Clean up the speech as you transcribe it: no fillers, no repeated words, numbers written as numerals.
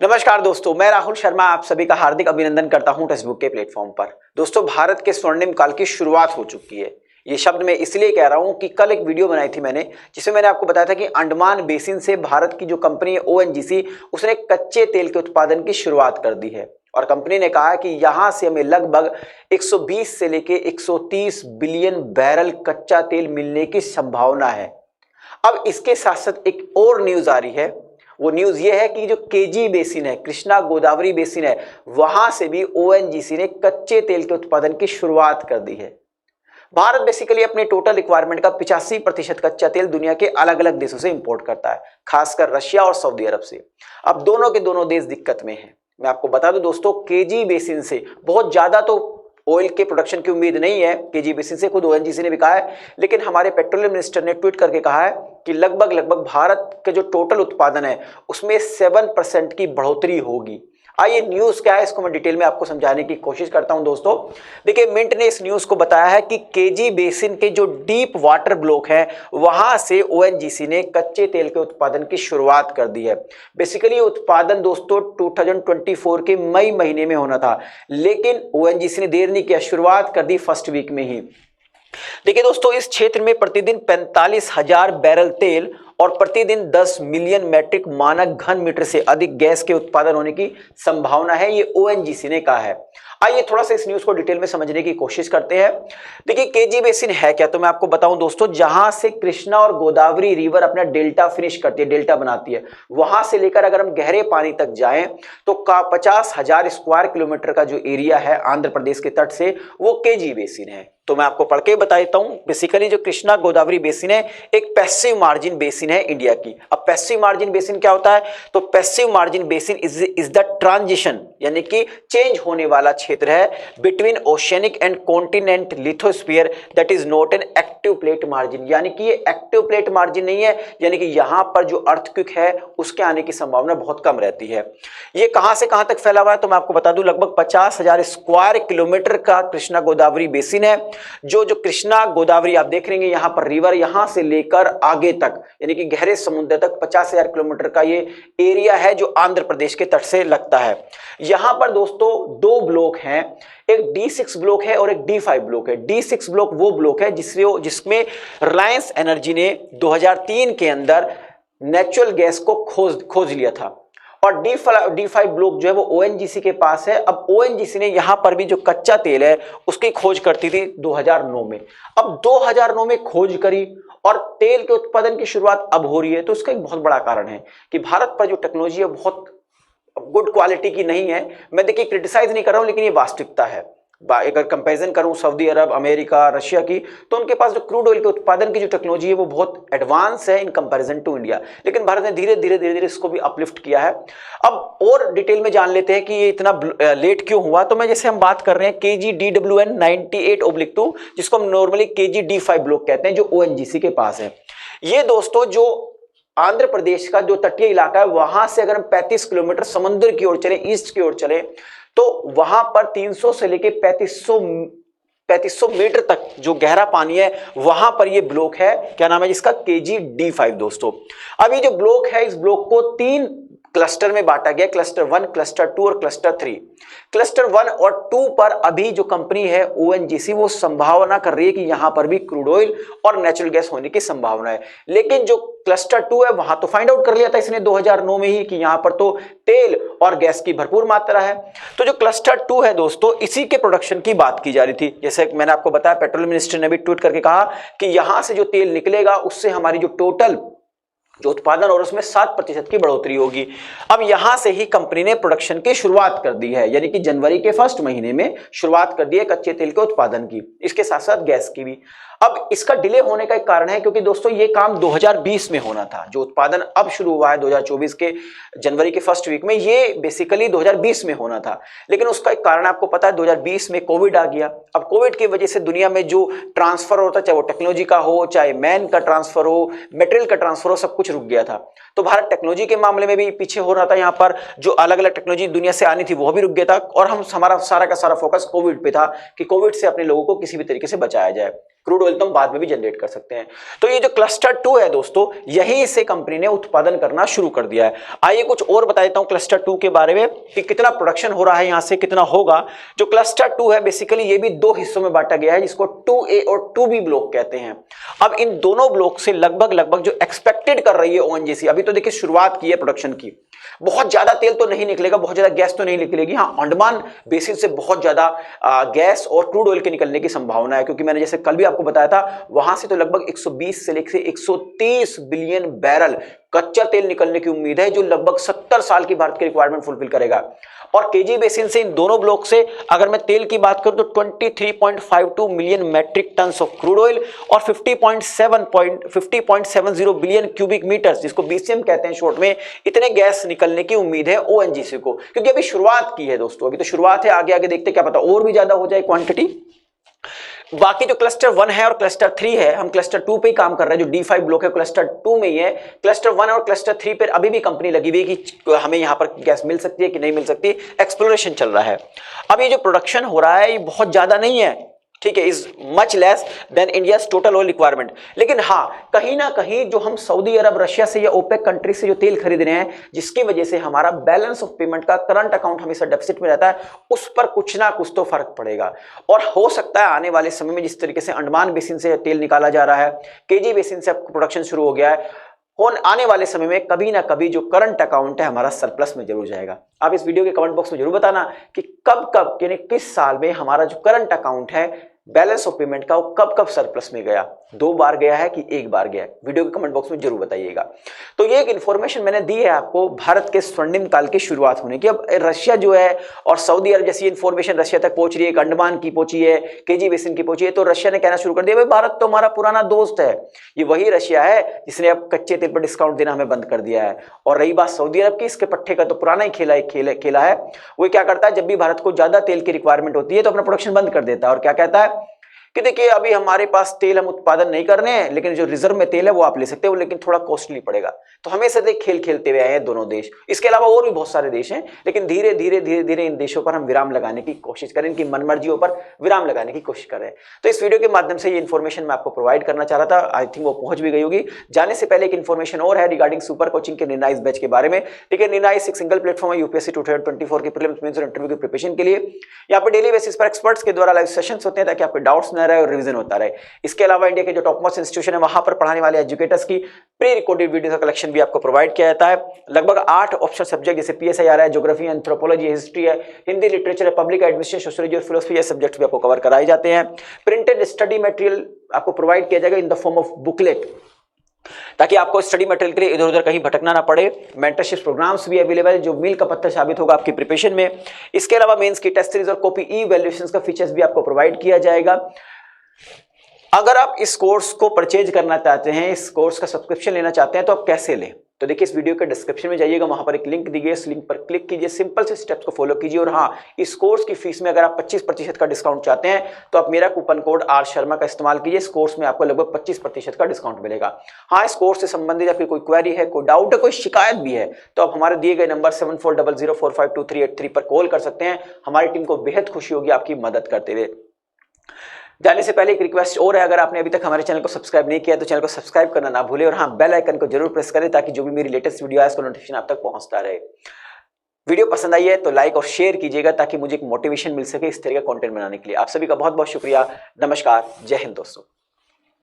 नमस्कार दोस्तों, मैं राहुल शर्मा आप सभी का हार्दिक अभिनंदन करता हूं टेक्स्टबुक के प्लेटफॉर्म पर। दोस्तों, भारत के स्वर्णिम काल की शुरुआत हो चुकी है। ये शब्द मैं इसलिए कह रहा हूं कि कल एक वीडियो बनाई थी मैंने, जिसमें मैंने आपको बताया था कि अंडमान बेसिन से भारत की जो कंपनी है ओएनजीसी, उसने कच्चे तेल के उत्पादन की शुरुआत कर दी है। और कंपनी ने कहा है कि यहां से हमें लगभग 120 से लेके 130 बिलियन बैरल कच्चा तेल मिलने की संभावना है। अब इसके साथ साथ एक और न्यूज आ रही है। वो न्यूज ये है कि जो केजी बेसिन है, कृष्णा गोदावरी बेसिन है, वहां से भी ओएनजीसी ने कच्चे तेल के उत्पादन की शुरुआत कर दी है। भारत बेसिकली अपने टोटल रिक्वायरमेंट का 85% कच्चा तेल दुनिया के अलग अलग देशों से इंपोर्ट करता है, खासकर रशिया और सऊदी अरब से। अब दोनों के दोनों देश दिक्कत में हैं। मैं आपको बता दूं दोस्तों, केजी बेसिन से बहुत ज्यादा तो ऑयल के प्रोडक्शन की उम्मीद नहीं है। केजी बेसिन से खुद ओएनजीसी ने भी कहा है, लेकिन हमारे पेट्रोलियम मिनिस्टर ने ट्वीट करके कहा है कि लगभग भारत के जो टोटल उत्पादन है उसमें 7% की बढ़ोतरी होगी। आइए न्यूज क्या है इसको मैं डिटेल में आपको समझाने की कोशिश करता हूं। दोस्तों देखिए, मिंट ने इस न्यूज को बताया है कि केजी बेसिन के जो डीप वाटर ब्लॉक है वहां से ओएनजीसी ने कच्चे तेल के उत्पादन की शुरुआत कर दी है। बेसिकली उत्पादन दोस्तों 2024 के मई महीने में होना था, लेकिन ओएनजीसी ने देर नहीं किया, शुरुआत कर दी फर्स्ट वीक में ही। देखिए दोस्तों, इस क्षेत्र में प्रतिदिन 45,000 बैरल तेल और प्रतिदिन 10 मिलियन मैट्रिक मानक घन मीटर से अधिक गैस के उत्पादन होने की संभावना है, ये ओएनजीसी ने कहा है। आइए थोड़ा सा इस न्यूज को डिटेल में समझने की कोशिश करते हैं। देखिए, केजी बेसिन है क्या, तो मैं आपको बताऊं दोस्तों, जहां से कृष्णा और गोदावरी रिवर अपना डेल्टा फिनिश करती है, डेल्टा बनाती है, वहां से लेकर अगर हम गहरे पानी तक जाएं तो 50,000 स्क्वायर किलोमीटर का जो एरिया है आंध्र प्रदेश के तट से, वो केजी बेसिन है। तो मैं आपको पढ़ के बता देता हूं। बेसिकली जो कृष्णा गोदावरी बेसिन है एक पैसिव मार्जिन बेसिन है इंडिया की। अब पैसिव मार्जिन बेसिन क्या होता है, तो passive margin basin is the transition, यानी कि चेंज होने वाला क्षेत्र है between oceanic and continent lithosphere, that is not an active plate margin. यानी कि ये एक्टिव प्लेट मार्जिन नहीं है, यानी कि यहां पर जो अर्थक्वेक है उसके आने की संभावना बहुत कम रहती है। ये कहां से कहां तक फैला हुआ है, तो मैं आपको बता दूं, लगभग 50,000 स्क्वायर किलोमीटर का कृष्णा गोदावरी बेसिन है। जो कृष्णा गोदावरी आप देख रहे हैं यहां पर रिवर, यहां से लेकर आगे तक यानी कि गहरे समुद्र तक 50,000 किलोमीटर का ये एरिया है जो आंध्र प्रदेश के तट से लगता है। यहां पर दोस्तों दो ब्लॉक हैं, एक D6 ब्लॉक है और एक D5 ब्लॉक है। D6 ब्लॉक वो ब्लॉक है जिसमें रिलायंस एनर्जी ने 2003 के अंदर नेचुरल गैस को खोज लिया था, और D5 ब्लॉक जो है वो ओएनजीसी के पास है। अब ओएनजीसी ने यहां पर भी जो कच्चा तेल है उसकी खोज करती थी 2009 में। अब 2009 में खोज करी और तेल के उत्पादन की शुरुआत अब हो रही है, तो इसका एक बहुत बड़ा कारण है कि भारत पर जो टेक्नोलॉजी है बहुत गुड क्वालिटी की नहीं है। मैं देखिए क्रिटिसाइज नहीं कर रहा हूं, लेकिन ये वास्तविकता है। अगर कंपैरिजन करूं सऊदी अरब, अमेरिका, रशिया की, तो उनके पास जो क्रूड ऑयल के उत्पादन की जो टेक्नोलॉजी है वो बहुत एडवांस है इन कंपैरिजन टू इंडिया। लेकिन भारत ने धीरे धीरे इसको भी अपलिफ्ट किया है। अब और डिटेल में जान लेते हैं कि ये इतना लेट क्यों हुआ। तो मैं जैसे हम बात कर रहे हैं KG-DWN 98/2, जिसको हम नॉर्मली KG-D5 ब्लॉक कहते हैं, जो ओएनजीसी के पास है। ये दोस्तों जो आंध्र प्रदेश का जो तटीय इलाका है वहां से अगर हम 35 किलोमीटर समुद्र की ओर चले, ईस्ट की ओर चले, तो वहां पर 300 से लेके 3500 मीटर तक जो गहरा पानी है वहां पर ये ब्लॉक है। क्या नाम है जिसका, KG-D5 दोस्तों। अब ये जो ब्लॉक है इस ब्लॉक को 3 क्लस्टर में बांटा गया, क्लस्टर 1, क्लस्टर 2 और क्लस्टर 3। क्लस्टर 1 और 2 पर अभी जो कंपनी है ओएनजीसी वो संभावना कर रही है कि यहां पर भी क्रूड ऑयल और नेचुरल गैस होने की संभावना है। लेकिन जो क्लस्टर 2 है वहां तो फाइंड आउट कर लिया था इसने 2009 में ही कि यहां पर तो तेल और गैस की भरपूर मात्रा है। तो जो क्लस्टर 2 है दोस्तों, इसी के प्रोडक्शन की बात की जा रही थी। जैसे मैंने आपको बताया, पेट्रोलियम मिनिस्टर ने भी ट्वीट करके कहा कि यहां से जो तेल निकलेगा उससे हमारी जो टोटल जो उत्पादन और उसमें 7% की बढ़ोतरी होगी। अब यहां से ही कंपनी ने प्रोडक्शन की शुरुआत कर दी है, यानी कि जनवरी के फर्स्ट महीने में शुरुआत कर दी है कच्चे तेल के उत्पादन की, इसके साथ साथ गैस की भी। अब इसका डिले होने का एक कारण है क्योंकि दोस्तों ये काम 2020 में होना था। जो उत्पादन अब शुरू हुआ है 2024 के जनवरी के फर्स्ट वीक में, ये बेसिकली 2020 में होना था। लेकिन उसका एक कारण आपको पता है, 2020 में कोविड आ गया। अब कोविड की वजह से दुनिया में जो ट्रांसफर होता है, चाहे वो टेक्नोलॉजी का हो, चाहे मैन का ट्रांसफर हो, मटेरियल का ट्रांसफर हो, सब कुछ रुक गया था। तो भारत टेक्नोलॉजी के मामले में भी पीछे हो रहा था। यहाँ पर जो अलग अलग टेक्नोलॉजी दुनिया से आनी थी वो भी रुक गया था, और हमारा सारा का सारा फोकस कोविड पे था कि कोविड से अपने लोगों को किसी भी तरीके से बचाया जाए। क्रूड ऑयल तो हम बाद में भी जनरेट कर सकते हैं। तो ये जो क्लस्टर 2 है दोस्तों, यहीं से कंपनी ने उत्पादन करना शुरू कर दिया है। आइए कुछ और बता देता हूं क्लस्टर 2 के बारे में कि कितना प्रोडक्शन हो रहा है, यहां से कितना होगा। जो क्लस्टर 2 है बेसिकली ये भी दो हिस्सों में बांटा गया है, जिसको 2A और 2B ब्लॉक कहते हैं। अब इन दोनों ब्लॉक से लगभग जो एक्सपेक्टेड कर रही है ONGC, अभी तो देखिए शुरुआत की है प्रोडक्शन की, बहुत ज्यादा तेल तो नहीं निकलेगा, बहुत ज्यादा गैस तो नहीं निकलेगी। हाँ, अंडमान बेसिन से बहुत ज्यादा गैस और क्रूड ऑयल के निकलने की संभावना है, क्योंकि मैंने जैसे कल भी आपको बताया था, वहां से तो लगभग 120 से लेकर 130 बिलियन बैरल कच्चा तेल निकलने की उम्मीद है, जो लगभग 70 साल की भारत की रिक्वायरमेंट फुलफिल करेगा। और केजी बेसिन से, इन दोनों ब्लॉक से अगर मैं तेल की बात करूं तो 23.52 million metric tonne of crude oil और 50.70 बिलियन क्यूबिक मीटर, जिसको BCM कहते हैं शॉर्ट में, इतने गैस निकलने की उम्मीद है ONGC को, क्योंकि अभी शुरुआत की है दोस्तों, अभी तो शुरुआत है, आगे आगे देखते क्या पता और भी ज्यादा हो जाए क्वांटिटी। बाकी जो क्लस्टर 1 है और क्लस्टर 3 है, हम क्लस्टर 2 पे ही काम कर रहे हैं। जो D5 ब्लॉक है क्लस्टर 2 में ही है। क्लस्टर 1 और क्लस्टर 3 पर अभी भी कंपनी लगी हुई है कि हमें यहां पर गैस मिल सकती है कि नहीं मिल सकती, एक्सप्लोरेशन चल रहा है। अब ये जो प्रोडक्शन हो रहा है ये बहुत ज्यादा नहीं है, ठीक है, is much less than India's total oil requirement. लेकिन हाँ, कहीं ना कहीं जो हम सऊदी अरब, रशिया से या ओपेक कंट्री से जो तेल खरीद रहे हैं, जिसकी वजह से हमारा बैलेंस ऑफ पेमेंट का करंट अकाउंट हमेशा डेफिसिट में रहता है, उस पर कुछ ना कुछ तो फर्क पड़ेगा। और हो सकता है आने वाले समय में जिस तरीके से अंडमान बेसिन से तेल निकाला जा रहा है, केजी बेसिन से प्रोडक्शन शुरू हो गया है, आने वाले समय में कभी ना कभी जो करंट अकाउंट है हमारा सरप्लस में जरूर जाएगा। आप इस वीडियो के कमेंट बॉक्स में जरूर बताना कि कब यानी किस साल में हमारा जो करंट अकाउंट है बैलेंस ऑफ पेमेंट का, वो कब सरप्लस में गया, 2 बार गया है कि 1 बार गया है, वीडियो के कमेंट बॉक्स में जरूर बताइएगा। तो ये एक इंफॉर्मेशन मैंने दी है आपको भारत के स्वर्णिम काल की शुरुआत होने की। अब रशिया जो है और सऊदी अरब जैसी इंफॉर्मेशन रशिया तक पहुंच रही है, अंडमान की पहुंची है, केजी बेसिन की पहुंची है, तो रशिया ने कहना शुरू कर दिया भाई भारत तो हमारा पुराना दोस्त है। ये वही रशिया है जिसने अब कच्चे तेल पर डिस्काउंट देना हमें बंद कर दिया है। और रही बात सऊदी अरब की, इसके पट्टे का तो पुराना ही खेला है। वो क्या करता है, जब भी भारत को ज्यादा तेल की रिक्वायरमेंट होती है तो अपना प्रोडक्शन बंद कर देता है और क्या कहता है कि देखिए अभी हमारे पास तेल हम उत्पादन नहीं करने हैं, लेकिन जो रिजर्व में तेल है वो आप ले सकते हो, लेकिन थोड़ा कॉस्टली पड़ेगा। तो हमेशा से खेल खेलते हुए आए हैं दोनों देश। इसके अलावा और भी बहुत सारे देश हैं, लेकिन धीरे धीरे इन देशों पर हम विराम लगाने की कोशिश करें, इनकी मनमर्जियों पर विराम लगाने की कोशिश कर रहे हैं। तो इस वीडियो के माध्यम से ये इन्फॉर्मेशन मैं आपको प्रोवाइड करना चाह रहा था, आई थिंक वो पहुंच भी गई होगी। जाने से पहले एक इन्फॉर्मेशन और है रिगार्डिंग सुपर कोचिंग के निर्णायक बैच के बारे में। ठीक है, निर्णायक एक सिंगल प्लेटफॉर्म है यूपीएससी 2024 के प्रीलिम्स, मेंस और इंटरव्यू की प्रिपरेशन के लिए। यहाँ पर डेली बेसिस पर एक्सपर्ट्स के द्वारा लाइव सेशंस होते हैं ताकि आपके डाउट्स न रहे और रिवीजन होता रहे। इसके अलावा इंडिया के जो टॉप मोस्ट इंस्टीट्यूशन है वहां पर पढ़ाने वाले एजुकेटर्स की प्री रिकॉर्डेड वीडियो का कलेक्शन भी आपको प्रोवाइड किया जाता है। लगभग 8 ऑप्शनल सब्जेक्ट जैसे PSI है, ज्योग्राफी, एंथ्रोपोलॉजी, हिस्ट्री है, हिंदी लिटरेचर है, पब्लिक एडमिनिस्ट्रेशन, सोशियोलॉजी और फिलोसफी, ये सब्जेक्ट भी आपको कवर कराए जाते हैं। प्रिंटेड स्टडी मटेरियल आपको प्रोवाइड किया जाएगा in the form of booklet, ताकि आपको स्टडी मटेरियल के लिए इधर उधर कहीं भटकना ना पड़े। मेंटरशिप प्रोग्राम्स भी अवेलेबल है जो मील का पत्थर साबित होगा आपकी प्रिपरेशन में। इसके अलावा मेंस की टेस्ट सीरीज और कॉपी ई वैल्यूएशंस का फीचर्स भी आपको प्रोवाइड किया जाएगा। अगर आप इस कोर्स को परचेज करना चाहते हैं, इस कोर्स का सब्सक्रिप्शन लेना चाहते हैं, तो आप कैसे लें? तो देखिए इस वीडियो के डिस्क्रिप्शन में जाइएगा, वहां पर एक लिंक दी गई है, इस लिंक पर क्लिक कीजिए, सिंपल से स्टेप्स को फॉलो कीजिए। और हाँ, इस कोर्स की फीस में अगर आप 25% का डिस्काउंट चाहते हैं तो आप मेरा कूपन कोड आर शर्मा का इस्तेमाल कीजिए। इस कोर्स में आपको लगभग 25% का डिस्काउंट मिलेगा। हाँ, इस कोर्स से संबंधित आपकी कोई क्वेरी है, कोई डाउट है, कोई शिकायत भी है, तो आप हमारे दिए गए नंबर 7400452383 पर कॉल कर सकते हैं। हमारी टीम को बेहद खुशी होगी आपकी मदद करते हुए। जाने से पहले एक रिक्वेस्ट और है, अगर आपने अभी तक हमारे चैनल को सब्सक्राइब नहीं किया तो चैनल को सब्सक्राइब करना ना भूलें और हाँ, बेल आइकन को जरूर प्रेस करें ताकि जो भी मेरी लेटेस्ट वीडियो है उसका नोटिफिकेशन आप तक पहुंचता रहे। वीडियो पसंद आई है तो लाइक और शेयर कीजिएगा ताकि मुझे एक मोटिवेशन मिल सके इस तरह का कंटेंट बनाने के लिए। आप सभी का बहुत बहुत शुक्रिया। नमस्कार, जय हिंद दोस्तों।